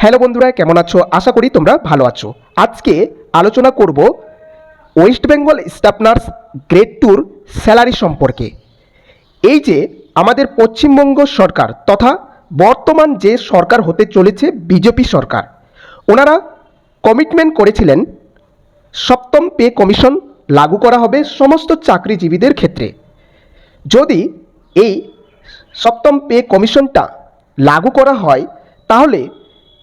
Hello বন্ধুরা, কেমন আছো? আশা করি তোমরা ভালো আছো। আজকে আলোচনা করব West Bengal staff nurse grade 2 salary সম্পর্কে। এই যে আমাদের পশ্চিমবঙ্গ সরকার তথা বর্তমান যে সরকার হতে চলেছে বিজেপি সরকার, ওনারা কমিটমেন্ট করেছিলেন সপ্তম পে কমিশন লাগু করা হবে সমস্ত চাকরিজীবীদের ক্ষেত্রে। যদি এই সপ্তম পে কমিশনটা লাগু করা হয় তাহলে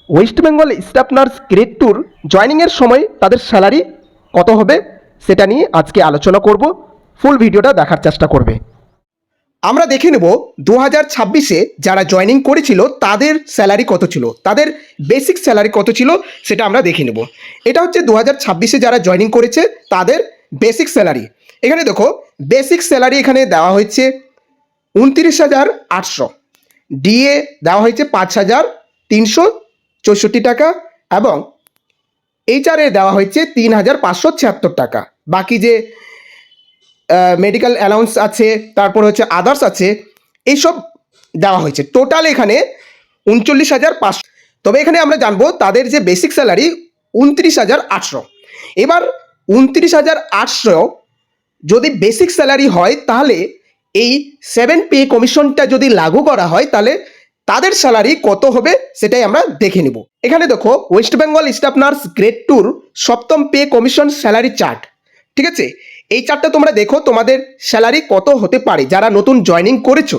West Bengal staff nurse grade 2 জয়নিংয়ের সময় তাদের স্যালারি কত হবে সেটা নিয়ে আজকে আলোচনা করব। ফুল ভিডিওটা দেখার চেষ্টা করবে। আমরা দেখে নেব 2026-এ যারা জয়নিং করেছিল তাদের স্যালারি কত ছিল, তাদের বেসিক স্যালারি কত ছিল সেটা আমরা দেখে নেব। এটা হচ্ছে 2026-এ যারা জয়নিং করেছে তাদের বেসিক স্যালারি। এখানে দেখো বেসিক স্যালারি এখানে দেওয়া হয়েছে 29,800, ডিএ দেওয়া হয়েছে 5,364 টাকা এবং এইচআরএ দেওয়া হয়েছে 3,576 টাকা। বাকি যে মেডিকেল অ্যালাউন্স আছে, তারপর হচ্ছে আদার্স আছে, এইসব দেওয়া হয়েছে। টোটাল এখানে 39,500। তবে এখানে আমরা জানবো তাদের যে বেসিক স্যালারি 29,800। এবার 29,800 যদি বেসিক স্যালারি হয় তাহলে এই 7 পে কমিশনটা যদি লাগু করা হয় তাহলে তাদের স্যালারি কত হবে সেটাই আমরা দেখে নেব। এখানে দেখো West Bengal staff nurse grade 2 সপ্তম পে কমিশন স্যালারি চার্ট, ঠিক আছে? এই চার্টটা তোমরা দেখো তোমাদের স্যালারি কত হতে পারে যারা নতুন জয়নিং করেছো।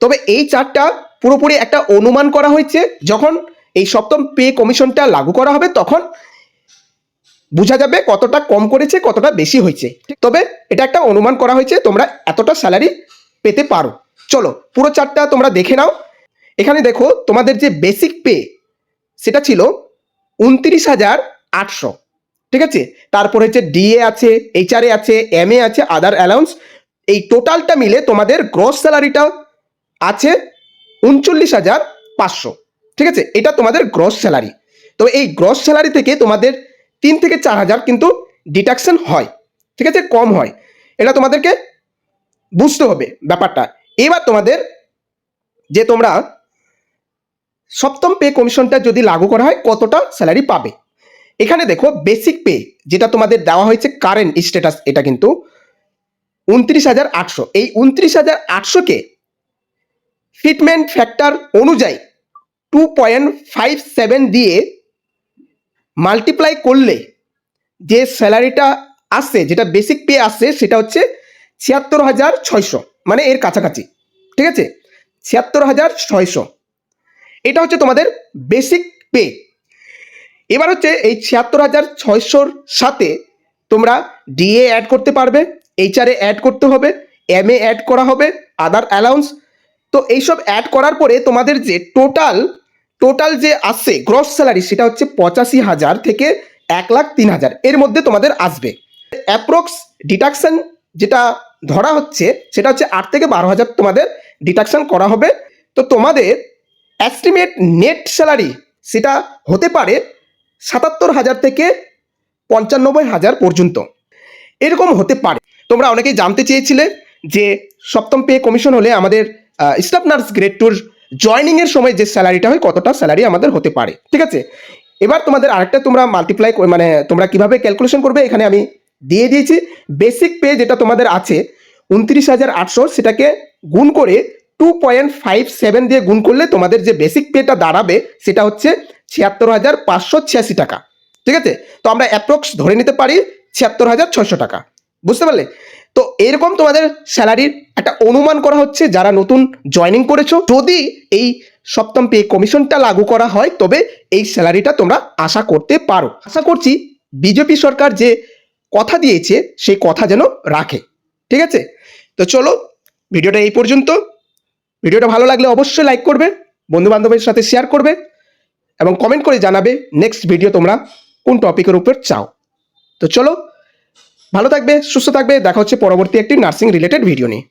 তবে এই চার্টটা পুরোপুরি একটা অনুমান করা হয়েছে, যখন এই সপ্তম পে কমিশনটা লাগু করা হবে তখন বোঝা যাবে কতটা কম করেছে কতটা বেশি হয়েছে। তবে এটা একটা অনুমান করা হয়েছে তোমরা এতটা স্যালারি পেতে পারো। চলো পুরো চার্টটা তোমরা দেখে নাও। এখানে দেখো তোমাদের যে বেসিক পে সেটা ছিল 29,800, ঠিক আছে? তারপর হচ্ছে ডিএ আছে, এইচআরএ আছে, এমএ আছে, আদার অ্যালাউন্স, এই টোটালটা মিলে তোমাদের গ্রস স্যালারিটা আছে 39,500, ঠিক আছে? এটা তোমাদের গ্রস স্যালারি। তবে এই গ্রস স্যালারি থেকে তোমাদের 3 থেকে 4,000 কিন্তু ডিডাকশন হয়, ঠিক আছে? কম হয়, এটা তোমাদেরকে বুঝতে হবে ব্যাপারটা। এবার তোমাদের যে তোমরা সপ্তম পে কমিশনটা যদি লাগু করা হয় কতটা স্যালারি পাবে, এখানে দেখো বেসিক পে যেটা তোমাদের দেওয়া হয়েছে কারেন্ট স্ট্যাটাস, এটা কিন্তু 29,800। এই 29,800-কে ফিটমেন্ট ফ্যাক্টর অনুযায়ী 2.57 দিয়ে মাল্টিপ্লাই করলে যে স্যালারিটা আসছে, যেটা বেসিক পে আসছে সেটা হচ্ছে 76,600, মানে এর কাছাকাছি, ঠিক আছে? 76,600 এটা হচ্ছে তোমাদের বেসিক পে। এবার হচ্ছে এই 76,600-র সাথে তোমরা ডিএ অ্যাড করতে পারবে, এইচআরএ অ্যাড করতে হবে, এমএ অ্যাড করা হবে, আদার অ্যালাউন্স। তো এইসব অ্যাড করার পরে তোমাদের যে টোটাল যে আসছে গ্রস স্যালারি সেটা হচ্ছে 85,000 থেকে 1,03,000 এর মধ্যে তোমাদের আসবে। অ্যাপ্রক্স ডিডাকশন যেটা ধরা হচ্ছে সেটা হচ্ছে 8 থেকে 12,000 তোমাদের ডিডাকশন করা হবে। তো তোমাদের এস্টিমেট নেট স্যালারি সেটা হতে পারে 77,000 থেকে 95,000 পর্যন্ত, এরকম হতে পারে। তোমরা অনেকেই জানতে চেয়েছিলে যে সপ্তম পে কমিশন হলে আমাদের স্টাফ নার্স গ্রেড 2 জয়নিংয়ের সময় যে স্যালারিটা হয় কতটা স্যালারি আমাদের হতে পারে, ঠিক আছে? এবার তোমাদের আরেকটা তোমরা মাল্টিপ্লাই মানে তোমরা কিভাবে ক্যালকুলেশন করবে এখানে আমি দিয়ে দিয়েছি। বেসিক পে যেটা তোমাদের আছে 29,800, সেটাকে গুণ করে 2.57 দিয়ে গুণ করলে তোমাদের যে বেসিক পেটা দাঁড়াবে সেটা হচ্ছে 76,586 টাকা, ঠিক আছে? তো আমরা অ্যাপ্রক্স ধরে নিতে পারি 76,600 টাকা, বুঝতে পারলে? তো এরকম তোমাদের স্যালারির একটা অনুমান করা হচ্ছে যারা নতুন জয়নিং করেছো। যদি এই সপ্তম পে কমিশনটা লাগু করা হয় তবে এই স্যালারিটা তোমরা আশা করতে পারো। আশা করছি বিজেপি সরকার যে কথা দিয়েছে সেই কথা যেন রাখে, ঠিক আছে? তো চলো ভিডিওটা এই পর্যন্ত। ভিডিওটা ভালো লাগলে অবশ্যই লাইক করবে, বন্ধু বান্ধবের সাথে শেয়ার করবে এবং কমেন্ট করে জানাবে নেক্সট ভিডিও তোমরা কোন টপিকের উপর চাও। তো চলো ভালো থাকবে, সুস্থ থাকবে, দেখা হচ্ছে পরবর্তী একটি নার্সিং রিলেটেড ভিডিও নিয়ে।